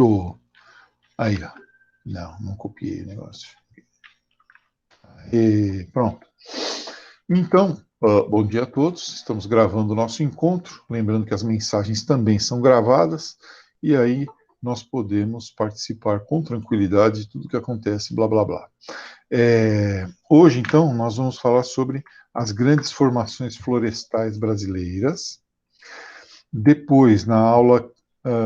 Pronto. Aí, ó. Não copiei o negócio. Pronto. Então, bom dia a todos. Estamos gravando o nosso encontro. Lembrando que as mensagens também são gravadas. E aí nós podemos participar com tranquilidade de tudo que acontece, blá, blá, blá. Hoje, então, nós vamos falar sobre as grandes formações florestais brasileiras. Depois, na aula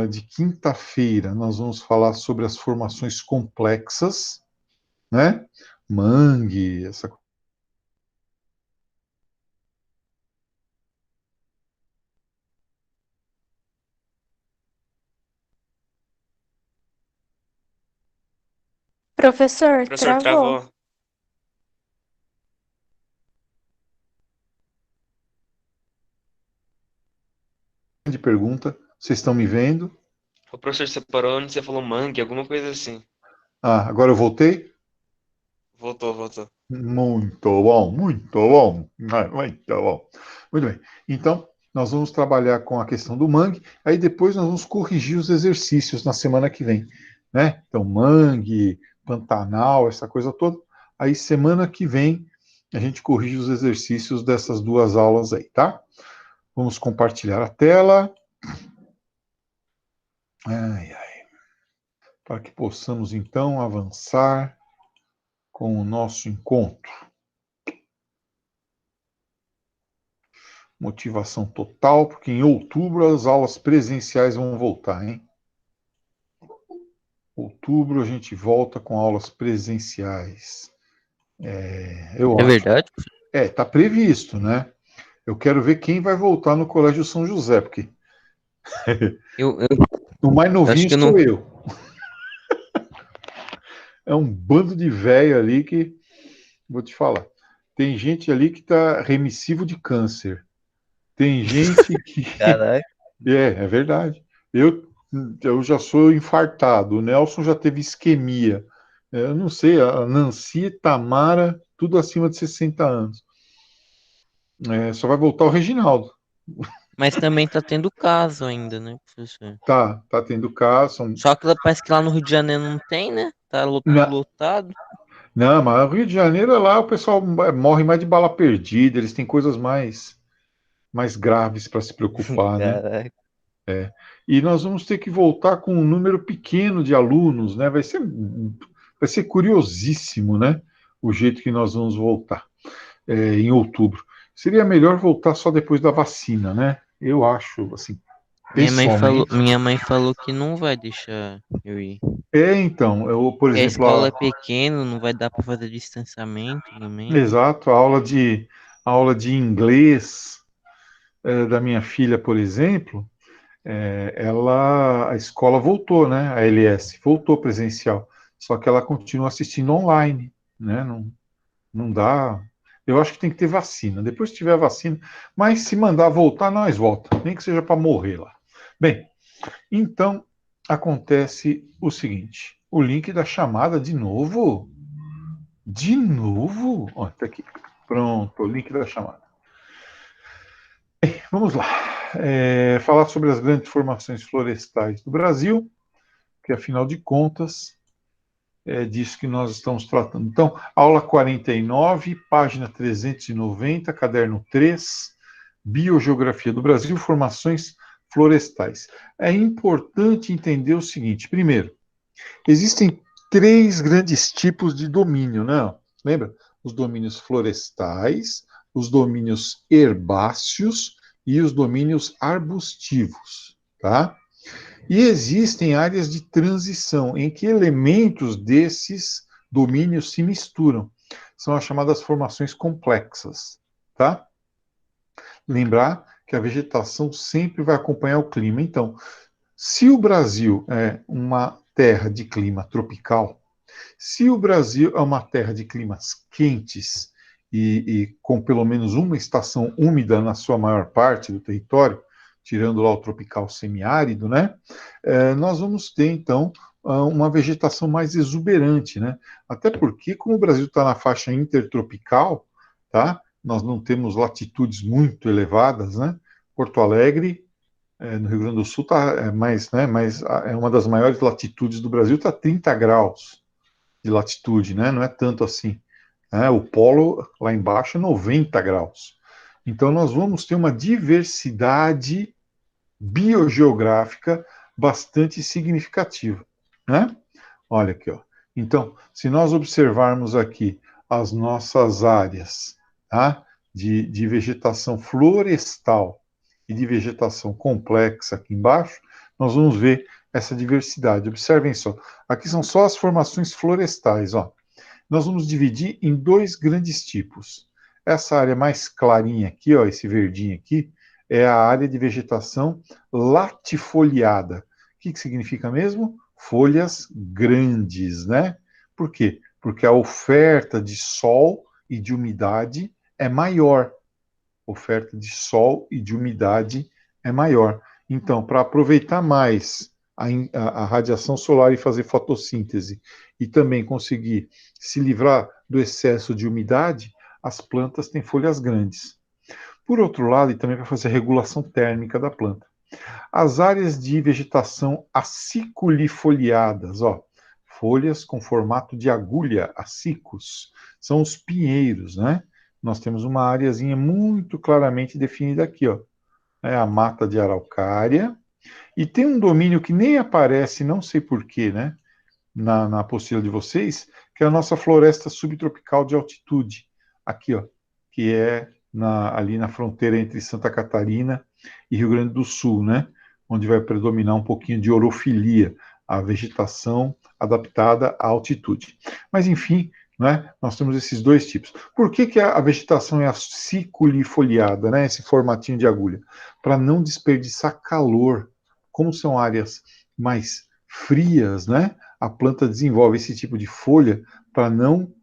de quinta-feira, nós vamos falar sobre as formações complexas, né? Mangue, essa coisa. Professor, Professor, travou. travou. De pergunta. Vocês estão me vendo? O professor separou onde você falou mangue, alguma coisa assim. Ah, agora eu voltei? Voltou, voltou. Muito bom, muito bom, muito bom. Muito bem. Então, nós vamos trabalhar com a questão do mangue, aí depois nós vamos corrigir os exercícios na semana que vem, né? Então, mangue, Pantanal, essa coisa toda. Aí, semana que vem, a gente corrige os exercícios dessas duas aulas aí, tá? Vamos compartilhar a tela. Ai, ai. Para que possamos, então, avançar com o nosso encontro. Motivação total, porque em outubro as aulas presenciais vão voltar, hein? Outubro a gente volta com aulas presenciais. Eu É acho. verdade? Tá previsto, né? Eu quero ver quem vai voltar no Colégio São José, porque Eu o mais acho novinho que eu não. sou eu. É um bando de velho ali que, vou te falar, tem gente ali que está remissivo de câncer. Tem gente que. Caraca. É verdade. Eu, eu já sou infartado. O Nelson já teve isquemia. Eu não sei, a Nancy, Tamara, tudo acima de 60 anos. Só vai voltar o Reginaldo. Mas também tá tendo caso ainda, né, professor? Tá tendo caso. Só que parece que lá no Rio de Janeiro não tem, né? Tá tudo Na- lotado. Não, mas o Rio de Janeiro, lá o pessoal morre mais de bala perdida. Eles têm coisas mais graves para se preocupar, né? Caraca. E nós vamos ter que voltar com um número pequeno de alunos, né? Vai ser curiosíssimo, né? O jeito que nós vamos voltar em outubro. Seria melhor voltar só depois da vacina, né? Eu acho, assim, pessoalmente. Minha mãe falou que não vai deixar eu ir. Então, por Que a exemplo, escola é pequena, não vai dar pra fazer distanciamento também. exato, a aula de inglês da minha filha, por exemplo, a escola voltou, né? A LS voltou presencial, só que ela continua assistindo online, né? Não dá. Eu acho que tem que ter vacina. Depois que tiver vacina, mas se mandar voltar, nós volta, nem que seja para morrer lá. Bem, então acontece o seguinte: o link da chamada de novo, de novo, ó, tá aqui. Pronto, o link da chamada. Vamos lá. Falar sobre as grandes formações florestais do Brasil, que afinal de contas é disso que nós estamos tratando. Então, aula 49, página 390, caderno 3, Biogeografia do Brasil, formações florestais. É importante entender o seguinte: primeiro, existem três grandes tipos de domínio, né? Lembra? Os domínios florestais, os domínios herbáceos e os domínios arbustivos, tá? E existem áreas de transição em que elementos desses domínios se misturam. São as chamadas formações complexas, tá? Lembrar que a vegetação sempre vai acompanhar o clima. Então, se o Brasil é uma terra de clima tropical, se o Brasil é uma terra de climas quentes e com pelo menos uma estação úmida na sua maior parte do território, tirando lá o tropical semiárido, né? Nós vamos ter, então, uma vegetação mais exuberante, né? Até porque, como o Brasil está na faixa intertropical, tá? Nós não temos latitudes muito elevadas, né? Porto Alegre no Rio Grande do Sul é uma das maiores latitudes do Brasil, está 30 graus de latitude, né? Não é tanto assim. Né? O polo lá embaixo é 90 graus. Então nós vamos ter uma diversidade biogeográfica bastante significativa, né? Olha aqui, ó. Então, se nós observarmos aqui as nossas áreas, tá? De vegetação florestal e de vegetação complexa aqui embaixo, nós vamos ver essa diversidade. Observem só, aqui são só as formações florestais, ó. Nós vamos dividir em dois grandes tipos. Essa área mais clarinha aqui, ó, esse verdinho aqui, é a área de vegetação latifoliada. O que significa mesmo? Folhas grandes, né? Por quê? Porque a oferta de sol e de umidade é maior. Oferta de sol e de umidade é maior. Então, para aproveitar mais a radiação solar e fazer fotossíntese e também conseguir se livrar do excesso de umidade, as plantas têm folhas grandes. Por outro lado, e também para fazer a regulação térmica da planta. As áreas de vegetação aciculifoliadas, ó, folhas com formato de agulha, acicos, são os pinheiros, né? Nós temos uma areazinha muito claramente definida aqui, ó. É a mata de araucária. E tem um domínio que nem aparece, não sei porquê, né? Na apostila de vocês, que é a nossa floresta subtropical de altitude. Aqui, ó, que é ali na fronteira entre Santa Catarina e Rio Grande do Sul, né? Onde vai predominar um pouquinho de orofilia, a vegetação adaptada à altitude. Mas, enfim, né, nós temos esses dois tipos. Por que a vegetação é aciculifoliada, né? Esse formatinho de agulha? Para não desperdiçar calor. Como são áreas mais frias, né? A planta desenvolve esse tipo de folha para não,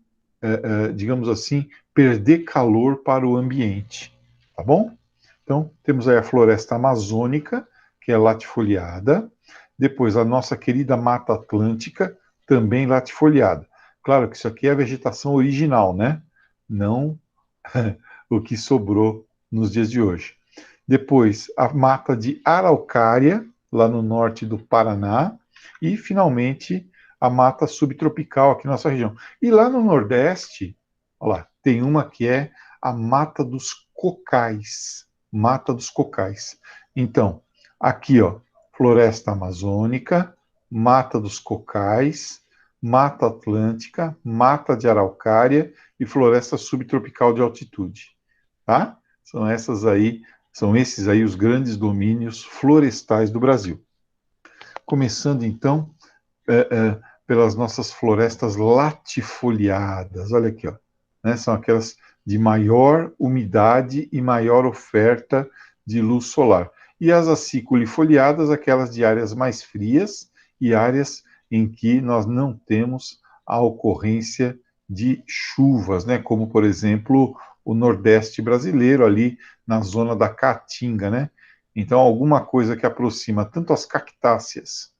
digamos assim, perder calor para o ambiente, tá bom? Então, temos aí a floresta amazônica, que é latifoliada, depois a nossa querida Mata Atlântica, também latifoliada. Claro que isso aqui é a vegetação original, né? Não o que sobrou nos dias de hoje. Depois, a mata de araucária, lá no norte do Paraná, e, finalmente, a mata subtropical aqui na nossa região. E lá no Nordeste, olha lá, tem uma que é a mata dos cocais. Mata dos cocais. Então, aqui, ó, floresta amazônica, mata dos cocais, mata atlântica, mata de araucária e floresta subtropical de altitude. Tá? São esses aí os grandes domínios florestais do Brasil. Começando, então, pelas nossas florestas latifoliadas. Olha aqui, ó, né? São aquelas de maior umidade e maior oferta de luz solar. E as aciculifoliadas, aquelas de áreas mais frias e áreas em que nós não temos a ocorrência de chuvas, né? Como, por exemplo, o Nordeste brasileiro, ali na zona da Caatinga, né? Então, alguma coisa que aproxima tanto as cactáceas,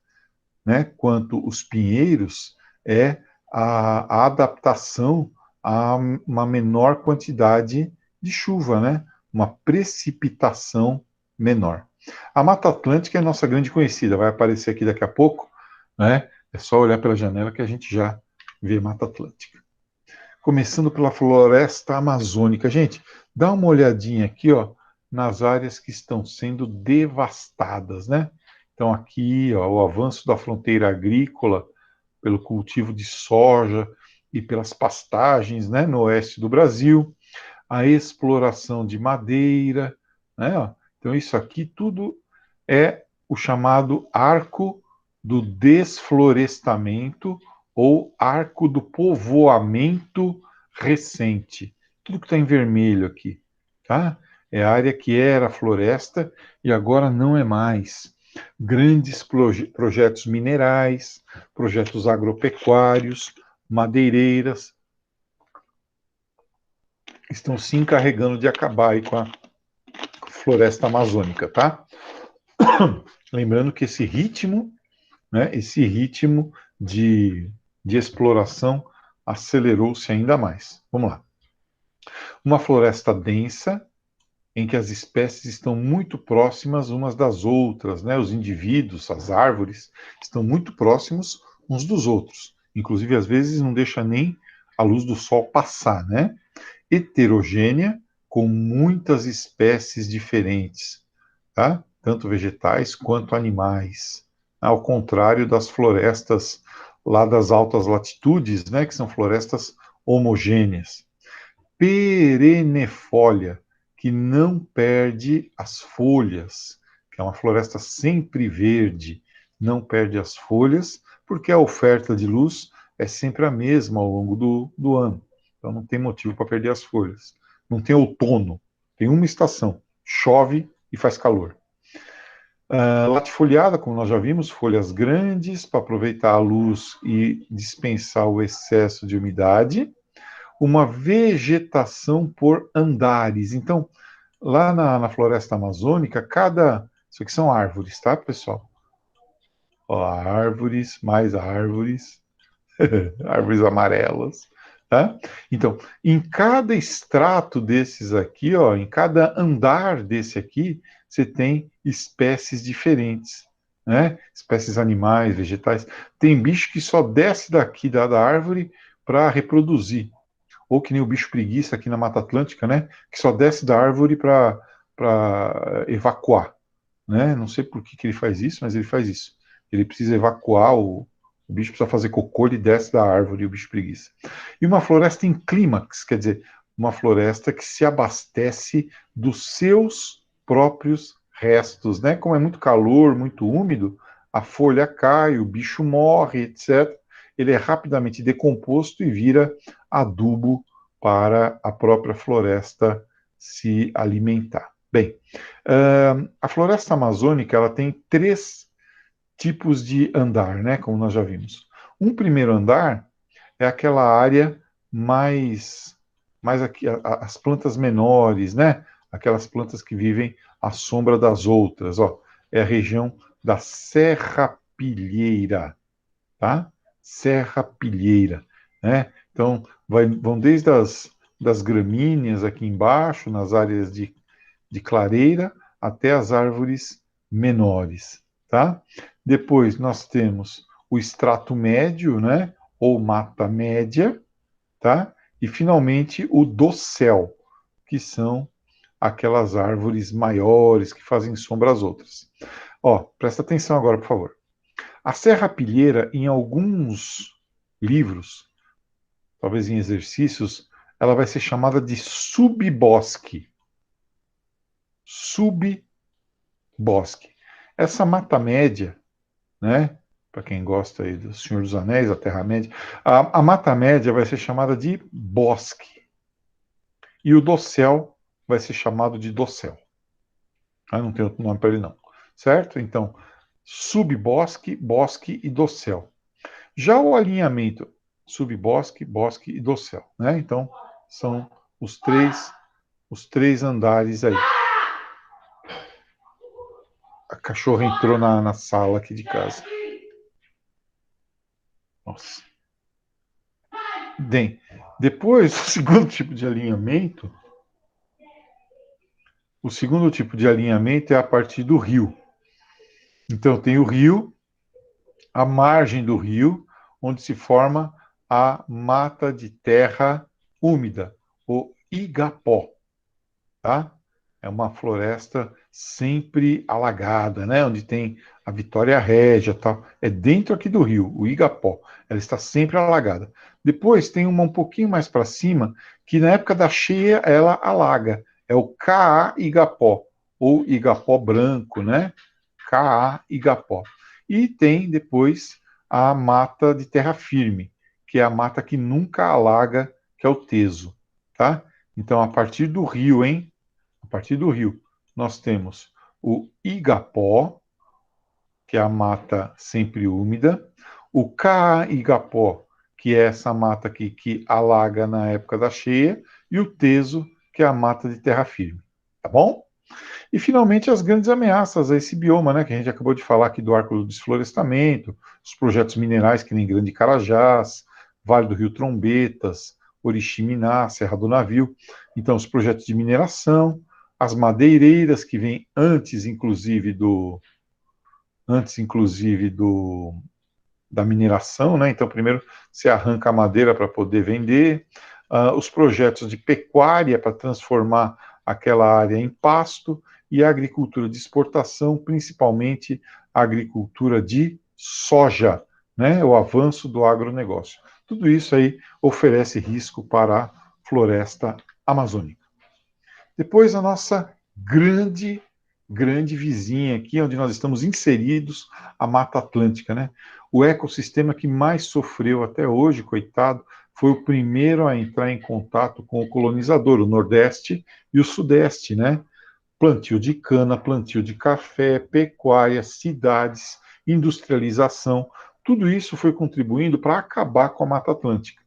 né, quanto os pinheiros, é a adaptação a uma menor quantidade de chuva, né? Uma precipitação menor. A Mata Atlântica é a nossa grande conhecida, vai aparecer aqui daqui a pouco, né? É só olhar pela janela que a gente já vê Mata Atlântica. Começando pela floresta amazônica. Gente, dá uma olhadinha aqui, ó, nas áreas que estão sendo devastadas, né? Então, aqui, ó, o avanço da fronteira agrícola pelo cultivo de soja e pelas pastagens, né, no oeste do Brasil, a exploração de madeira, né? Ó. Então, isso aqui tudo é o chamado arco do desflorestamento ou arco do povoamento recente. Tudo que está em vermelho aqui, tá? É a área que era floresta e agora não é mais. Grandes projetos minerais, projetos agropecuários, madeireiras, estão se encarregando de acabar aí com a floresta amazônica, tá? Lembrando que esse ritmo, né, de exploração acelerou-se ainda mais. Vamos lá. Uma floresta densa, em que as espécies estão muito próximas umas das outras, né? Os indivíduos, as árvores, estão muito próximos uns dos outros. Inclusive, às vezes, não deixa nem a luz do sol passar, né? Heterogênea, com muitas espécies diferentes, tá? Tanto vegetais quanto animais. Ao contrário das florestas lá das altas latitudes, né? Que são florestas homogêneas. Perennifólia, que não perde as folhas, que é uma floresta sempre verde, não perde as folhas, porque a oferta de luz é sempre a mesma ao longo do ano. Então não tem motivo para perder as folhas. Não tem outono, tem uma estação, chove e faz calor. Latifoliada, como nós já vimos, folhas grandes para aproveitar a luz e dispensar o excesso de umidade. Uma vegetação por andares. Então, lá na floresta amazônica, isso aqui são árvores, tá, pessoal? Ó, árvores, mais árvores, árvores amarelas, tá? Então, em cada extrato desses aqui, ó, em cada andar desse aqui, você tem espécies diferentes, né? Espécies animais, vegetais. Tem bicho que só desce daqui da árvore para reproduzir. Ou que nem o bicho preguiça aqui na Mata Atlântica, né? Que só desce da árvore para evacuar, né? Não sei por que ele faz isso, mas ele faz isso. Ele precisa evacuar, o bicho precisa fazer cocô, ele desce da árvore, o bicho preguiça. E uma floresta em clímax, quer dizer, uma floresta que se abastece dos seus próprios restos, né? Como é muito calor, muito úmido, a folha cai, o bicho morre, etc. Ele é rapidamente decomposto e vira adubo para a própria floresta se alimentar. Bem, a floresta amazônica ela tem 3 tipos de andar, né? Como nós já vimos. Um primeiro andar é aquela área mais aqui, as plantas menores, né? Aquelas plantas que vivem à sombra das outras, ó. É a região da serrapilheira, tá? Serrapilheira, né? Então, vão desde das gramíneas aqui embaixo, nas áreas de clareira, até as árvores menores, tá? Depois nós temos o estrato médio, né? Ou mata média, tá? E finalmente o dossel, que são aquelas árvores maiores que fazem sombra às outras. Ó, presta atenção agora, por favor. A serrapilheira, em alguns livros, talvez em exercícios, ela vai ser chamada de subbosque. Subbosque. Essa mata média, né? Para quem gosta aí do Senhor dos Anéis, a Terra-média, a mata média vai ser chamada de bosque. E o dossel vai ser chamado de dossel. Não tem outro nome para ele, não. Certo? Então, subbosque, bosque e dossel. Já o alinhamento subbosque, bosque e dossel, né? Então, são os três andares aí. A cachorra entrou na sala aqui de casa. Nossa. Bem, depois, o segundo tipo de alinhamento é a partir do rio. Então, tem o rio, a margem do rio, onde se forma a mata de terra úmida, o igapó, tá? É uma floresta sempre alagada, né? Onde tem a Vitória Régia, tal. É dentro aqui do rio, o Igapó. Ela está sempre alagada. Depois tem uma um pouquinho mais para cima, que na época da cheia ela alaga. É o Caá Igapó, ou Igapó branco, né? Caá Igapó. E tem depois a mata de terra firme, que é a mata que nunca alaga, que é o Teso, tá? Então, a partir do rio, hein? A partir do rio, nós temos o igapó, que é a mata sempre úmida, o caigapó, que é essa mata aqui que alaga na época da cheia, e o teso, que é a mata de terra firme. Tá bom? E finalmente as grandes ameaças a esse bioma, né, que a gente acabou de falar aqui do arco do desflorestamento, os projetos minerais que nem Grande Carajás, Vale do Rio Trombetas, Oriximiná, Serra do Navio. Então, os projetos de mineração, as madeireiras, que vêm antes, inclusive, da mineração, né? Então, primeiro você arranca a madeira para poder vender, os projetos de pecuária para transformar aquela área em pasto, e a agricultura de exportação, principalmente a agricultura de soja, né? O avanço do agronegócio. Tudo isso aí oferece risco para a floresta amazônica. Depois a nossa grande vizinha aqui, onde nós estamos inseridos, a Mata Atlântica, né? O ecossistema que mais sofreu até hoje, coitado, foi o primeiro a entrar em contato com o colonizador, o Nordeste e o Sudeste, né? Plantio de cana, plantio de café, pecuária, cidades, industrialização, tudo isso foi contribuindo para acabar com a Mata Atlântica,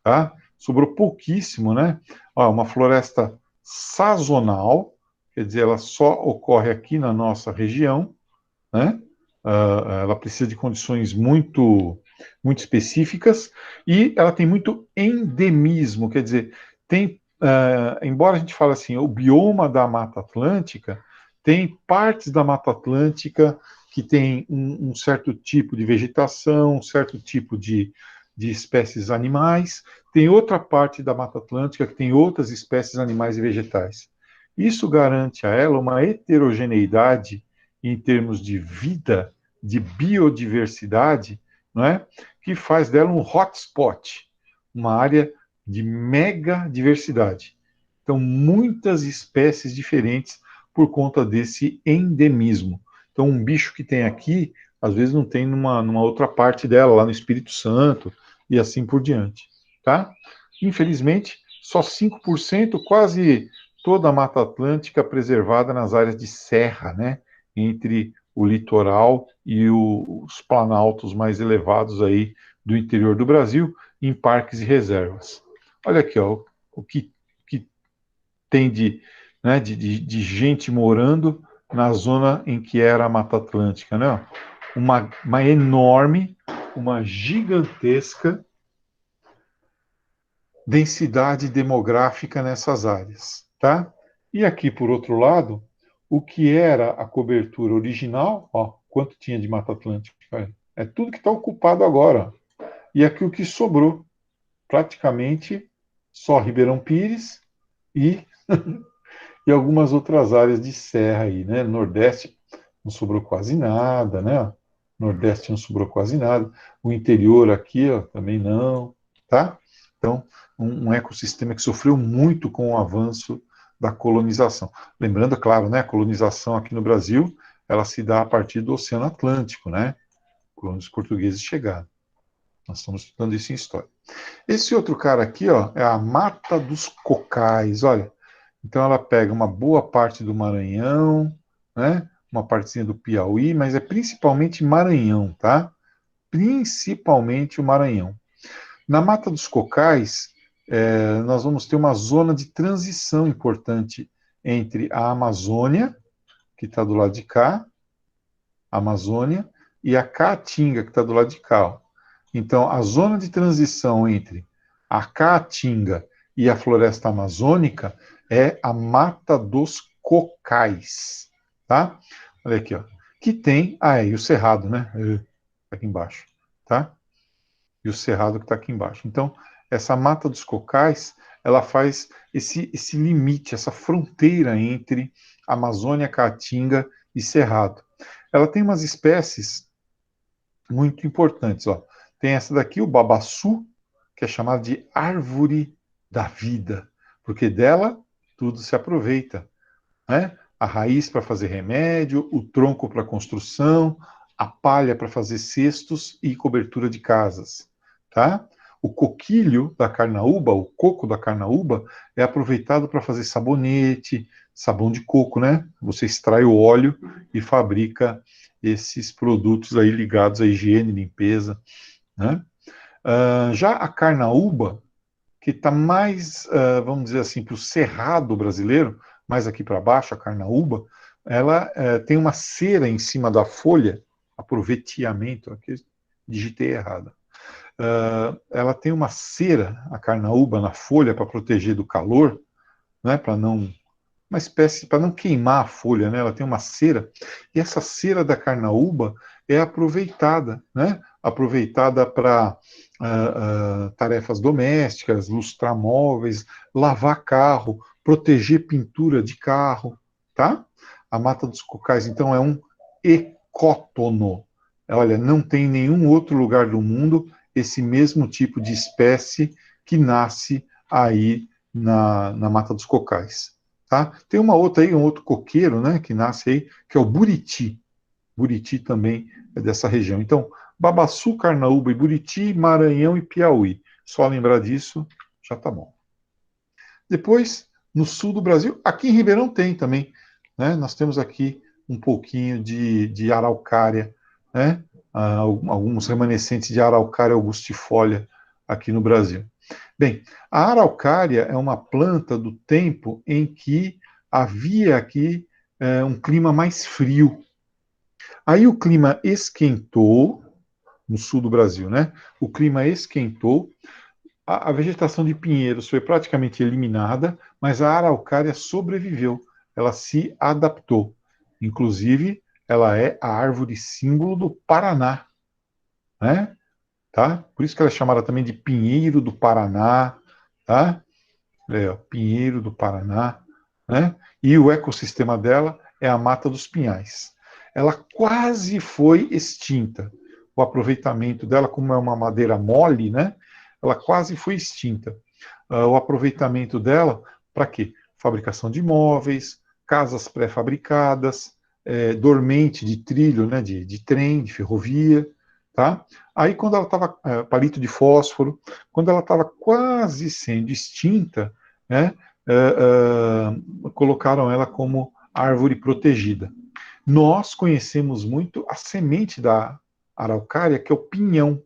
tá? Sobrou pouquíssimo, né? Uma floresta sazonal, quer dizer, ela só ocorre aqui na nossa região, né? Ela precisa de condições muito específicas e ela tem muito endemismo, quer dizer, tem, embora a gente fale assim, o bioma da Mata Atlântica, tem partes da Mata Atlântica que tem um certo tipo de vegetação, um certo tipo de espécies animais, tem outra parte da Mata Atlântica que tem outras espécies animais e vegetais. Isso garante a ela uma heterogeneidade em termos de vida, de biodiversidade, não é? Que faz dela um hotspot, uma área de mega diversidade. Então, muitas espécies diferentes por conta desse endemismo. Então, um bicho que tem aqui, às vezes não tem numa outra parte dela, lá no Espírito Santo, e assim por diante, tá? Infelizmente, só 5%, quase toda a Mata Atlântica preservada nas áreas de serra, né? Entre o litoral e os planaltos mais elevados aí do interior do Brasil, em parques e reservas. Olha aqui, ó, o que tem né, de gente morando na zona em que era a Mata Atlântica, né? Uma enorme, uma gigantesca densidade demográfica nessas áreas, tá? E aqui, por outro lado, o que era a cobertura original, ó, quanto tinha de Mata Atlântica, é tudo que está ocupado agora. E aqui o que sobrou, praticamente só Ribeirão Pires e, e algumas outras áreas de serra aí, né? Nordeste não sobrou quase nada, né? Nordeste não sobrou quase nada. O interior aqui, ó, também não, tá? Então, um ecossistema que sofreu muito com o avanço da colonização. Lembrando, claro, né, a colonização aqui no Brasil, ela se dá a partir do Oceano Atlântico, né? Quando os portugueses chegaram. Nós estamos estudando isso em história. Esse outro cara aqui, ó, é a Mata dos Cocais, olha. Então ela pega uma boa parte do Maranhão, né? Uma partezinha do Piauí, mas é principalmente Maranhão, tá? Principalmente o Maranhão. Na Mata dos Cocais, nós vamos ter uma zona de transição importante entre a Amazônia, que está do lado de cá, a Amazônia, e a Caatinga, que está do lado de cá. Ó. Então, a zona de transição entre a Caatinga e a floresta amazônica é a Mata dos Cocais, tá? Olha aqui, ó. Que tem, e o Cerrado, né? Tá aqui embaixo, tá? E o Cerrado que está aqui embaixo. Então, essa Mata dos Cocais, ela faz esse limite, essa fronteira entre Amazônia, Caatinga e Cerrado. Ela tem umas espécies muito importantes, ó. Tem essa daqui, o babaçu, que é chamada de árvore da vida, porque dela tudo se aproveita, né? A raiz para fazer remédio, o tronco para construção, a palha para fazer cestos e cobertura de casas, tá? O coquilho da carnaúba, o coco da carnaúba, é aproveitado para fazer sabonete, sabão de coco, né? Você extrai o óleo e fabrica esses produtos aí ligados à higiene, limpeza, né? Já a carnaúba, que está mais, vamos dizer assim, para o cerrado brasileiro, mais aqui para baixo, a carnaúba, ela tem uma cera em cima da folha, aproveitiamento, aqui digitei errado. Ela tem uma cera, a carnaúba, na folha para proteger do calor, né, para não uma espécie, para não queimar a folha, né? Ela tem uma cera, e essa cera da carnaúba é aproveitada, né? Aproveitada para tarefas domésticas, lustrar móveis, lavar carro, proteger pintura de carro, tá? A mata dos cocais, então, é um ecótono. Olha, não tem em nenhum outro lugar do mundo esse mesmo tipo de espécie que nasce aí na Mata dos Cocais. Tá? Tem uma outra aí, um outro coqueiro, né, que nasce aí, que é o buriti. Buriti também é dessa região. Então, Babaçu, Carnaúba e Buriti, Maranhão e Piauí. Só lembrar disso, já tá bom. Depois, no sul do Brasil, aqui em Ribeirão tem também, né? Nós temos aqui um pouquinho de araucária, né? Alguns remanescentes de araucária augustifolia aqui no Brasil. Bem, a araucária é uma planta do tempo em que havia aqui um clima mais frio. Aí o clima esquentou, no sul do Brasil, né? O clima esquentou, a vegetação de pinheiros foi praticamente eliminada, mas a araucária sobreviveu, ela se adaptou. Inclusive, ela é a árvore símbolo do Paraná, né? Tá? Por isso que ela é chamada também de pinheiro do Paraná, tá? Pinheiro do Paraná, né? E o ecossistema dela é a Mata dos Pinhais. Ela quase foi extinta. O aproveitamento dela, como é uma madeira mole, né? Ela quase foi extinta. O aproveitamento dela, para quê? Fabricação de móveis, casas pré-fabricadas, dormente de trilho, né? De trem, de ferrovia, tá? Aí, quando ela estava, palito de fósforo, quando ela estava quase sendo extinta, né, colocaram ela como árvore protegida. Nós conhecemos muito a semente da araucária, que é o pinhão.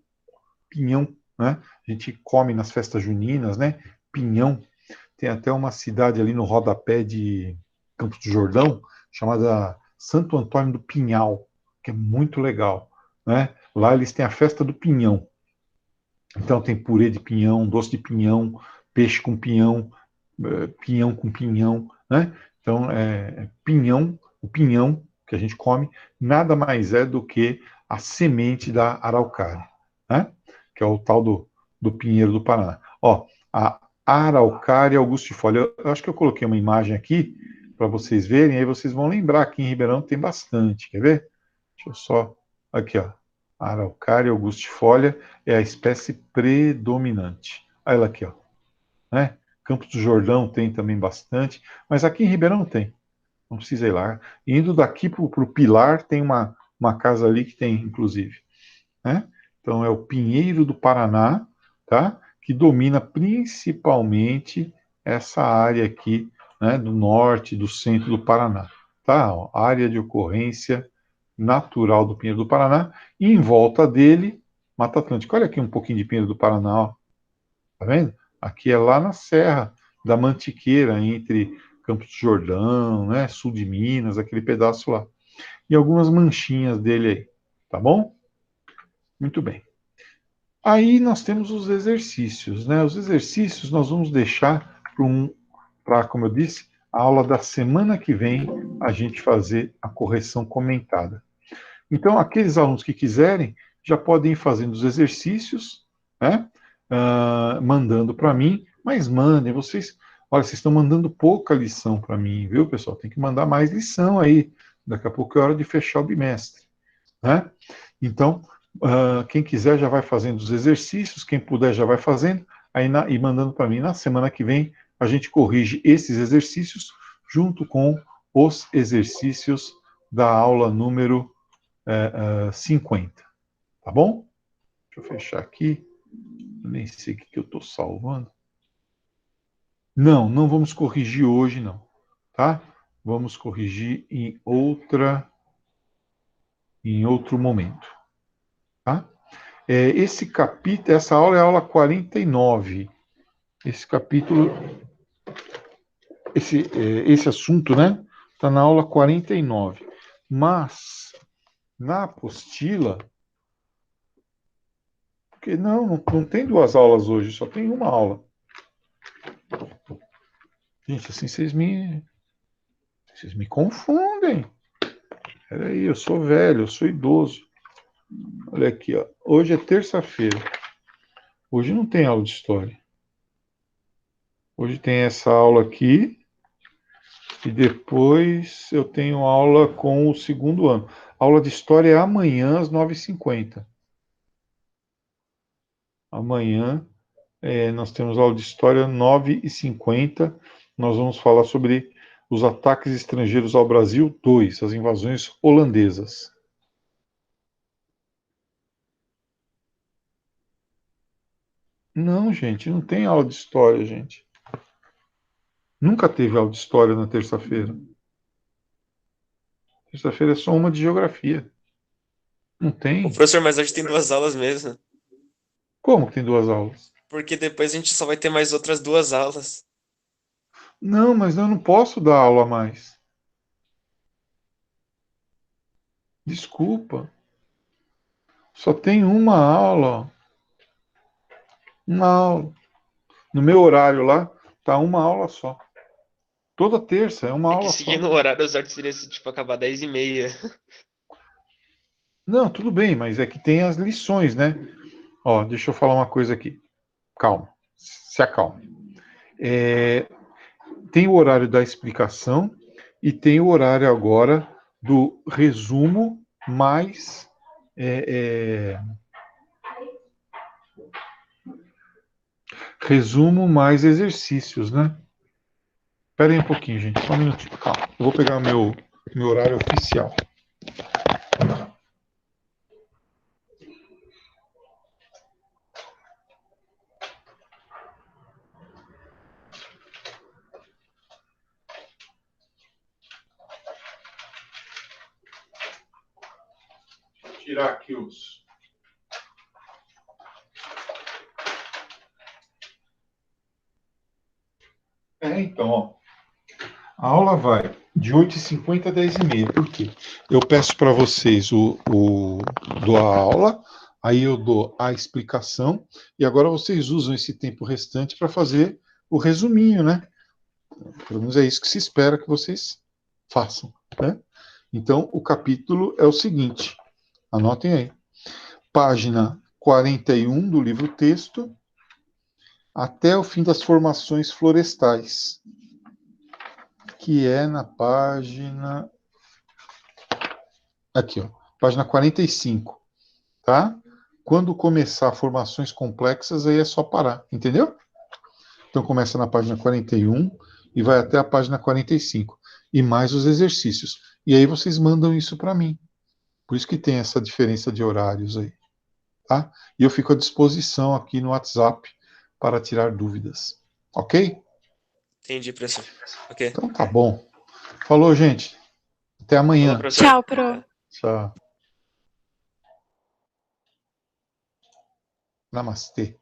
Pinhão, né? A gente come nas festas juninas, né? Pinhão. Tem até uma cidade ali no rodapé de Campos do Jordão, chamada Santo Antônio do Pinhal, que é muito legal, né? Lá eles têm a festa do pinhão. Então tem purê de pinhão, doce de pinhão, peixe com pinhão, pinhão com pinhão, né? Então, pinhão, o pinhão que a gente come, nada mais é do que a semente da araucária, né? Que é o tal do pinheiro do Paraná. Ó, a araucária augustifolia, eu acho que eu coloquei uma imagem aqui para vocês verem, aí vocês vão lembrar, aqui em Ribeirão tem bastante, quer ver? Deixa eu só, aqui ó, a araucária augustifolia é a espécie predominante. Olha ela aqui, ó, né? Campos do Jordão tem também bastante, mas aqui em Ribeirão tem. Não precisa ir lá. Indo daqui para o Pilar, tem uma casa ali que tem, inclusive. Né? Então é o Pinheiro do Paraná, tá? Que domina principalmente essa área aqui, né? Do norte, do centro do Paraná. Tá? Ó, área de ocorrência natural do Pinheiro do Paraná. E em volta dele, Mata Atlântica. Olha aqui um pouquinho de Pinheiro do Paraná, ó. Tá vendo? Aqui é lá na Serra da Mantiqueira, entre Campos do Jordão, né, sul de Minas, aquele pedaço lá. E algumas manchinhas dele aí, tá bom? Muito bem. Aí nós temos os exercícios, né? Os exercícios nós vamos deixar para, como eu disse, a aula da semana que vem a gente fazer a correção comentada. Então, aqueles alunos que quiserem já podem ir fazendo os exercícios, né? Mandando para mim, mas mandem, vocês. Olha, vocês estão mandando pouca lição para mim, viu, pessoal? Tem que mandar mais lição aí. Daqui a pouco é hora de fechar o bimestre, né? Então, quem quiser já vai fazendo os exercícios, quem puder já vai fazendo, aí e mandando para mim. Na semana que vem, a gente corrige esses exercícios junto com os exercícios da aula número 50. Tá bom? Deixa eu fechar aqui. Eu nem sei o que eu estou salvando. Não, não vamos corrigir hoje, não. Tá? Vamos corrigir em outro momento. Tá? Esse capítulo, essa aula é a aula 49. Esse capítulo, esse assunto, né? Está na aula 49. Mas, na apostila, porque não tem duas aulas hoje, só tem uma aula. Gente, assim vocês me Vocês me confundem. Peraí, eu sou velho, eu sou idoso. Olha aqui, ó. Hoje é terça-feira. Hoje não tem aula de história. Hoje tem essa aula aqui. E depois eu tenho aula com o segundo ano. A aula de história é amanhã às 9h50. Amanhã nós temos aula de história 9h50. Nós vamos falar sobre os ataques estrangeiros ao Brasil 2, as invasões holandesas. Não, gente, não tem aula de história, gente. Nunca teve aula de história na terça-feira. Terça-feira é só uma de geografia. Não Ô, tem. professor, mas hoje tem 2 aulas mesmo. Como que tem 2 aulas? Porque depois a gente só vai ter mais outras 2 aulas. Não, mas eu não posso dar aula a mais. Desculpa. Só tem uma aula, ó. Uma aula. No meu horário lá, tá uma aula só. Toda terça é uma É que aula só. seguindo o horário, o certo seria tipo acabar 10h30. Não, tudo bem, mas é que tem as lições, né? Ó, deixa eu falar uma coisa aqui. Calma, se acalme. Tem o horário da explicação e tem o horário agora do resumo mais resumo mais exercícios, né? Espera aí um pouquinho, gente, só um minutinho. Calma, eu vou pegar meu horário oficial. Vou tirar aqui os... Então, ó, a aula vai de 8h50 a 10h30. Por quê? Eu peço para vocês dou a aula, aí eu dou a explicação, e agora vocês usam esse tempo restante para fazer o resuminho, né? Pelo menos é isso que se espera que vocês façam, né? Então, o capítulo é o seguinte, anotem aí. Página 41 do livro texto, até o fim das formações florestais, que é na página... Aqui, ó, página 45, tá? Quando começar formações complexas, aí é só parar, entendeu? Então começa na página 41 e vai até a página 45. E mais os exercícios. E aí vocês mandam isso para mim. Por isso que tem essa diferença de horários aí, tá? E eu fico à disposição aqui no WhatsApp para tirar dúvidas. Ok? Entendi, professor. Ok. Então tá bom. Falou, gente. Até Falou, amanhã. professor. Tchau, pro. Tchau. Namastê.